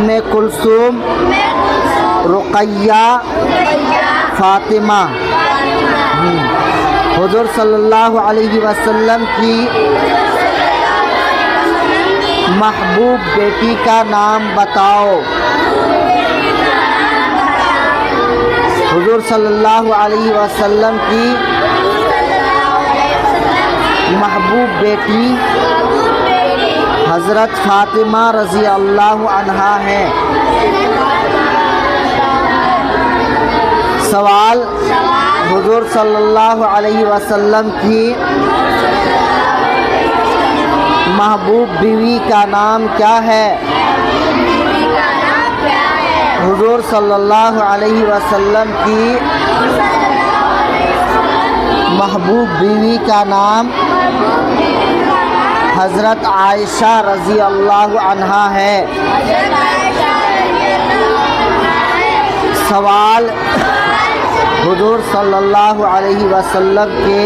उम्मे कुलसूम, रुक़ैया, फ़ातिमा। हुज़ूर सल्लल्लाहु अलैहि वसल्लम की महबूब बेटी का नाम बताओ। हुज़ूर सल्लल्लाहु अलैहि वसल्लम की महबूब बेटी हज़रत फ़ातिमा रज़ी अल्लाह अन्हा है। सवाल, हुज़ूर सल्लल्लाहु अलैहि वसल्लम की महबूब बीवी का नाम क्या है? हुज़ूर सल्लल्लाहु अलैहि वसल्लम की महबूब बीवी का नाम हज़रत आयशा रज़ी अल्लाह अन्हा है। सवाल, हुज़ूर सल्लल्लाहु अलैहि वसल्लम के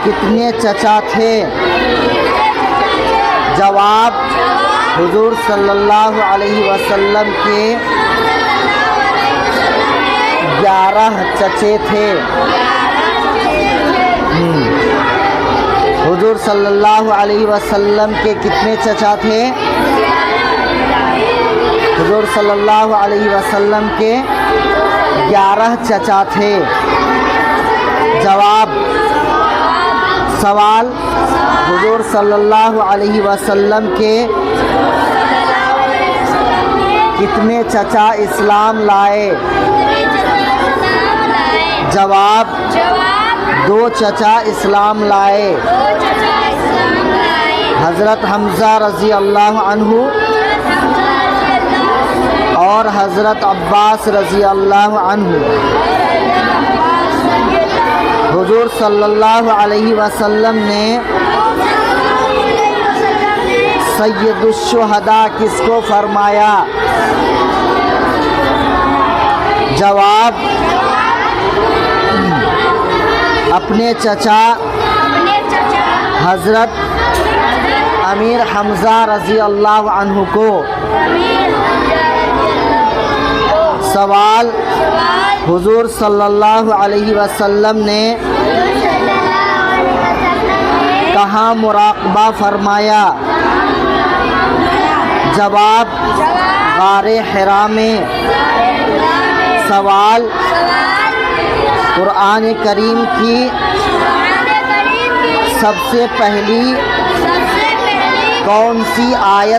कितने चचा थे? जवाब, हुज़ूर सल्लल्लाहु अलैहि वसल्लम के 11 चचे थे। हुज़ूर सल्लल्लाहु अलैहि वसल्लम के कितने चचा थे? हुज़ूर सल्लल्लाहु अलैहि वसल्लम के 11 चचा थे। जवाब, सवाल, हुज़ूर सल्लल्लाहु अलैहि वसल्लम के कितने चचा इस्लाम लाए? जवाब, 2 चचा इस्लाम लाए। हज़रत हम्ज़ा रज़ी अल्लाह अन्हु और हज़रत अब्बास रज़ी अल्लाह अन्हु। हुज़ूर सल्लल्लाहु अलैहि वसल्लम ने सय्यदुश्शुहदा किसको फरमाया? जवाब, अपने चचा हज़रत अमीर हम्ज़ा रज़ी अल्लाह अन्हु को। सवाल, हुज़ूर सल्लल्लाहु अलैहि वसल्लम ने कहाँ मुराक़बा फरमाया? जवाब, गारे हिरा में। सवाल, कुरान करीम की सबसे पहली कौन सी आयत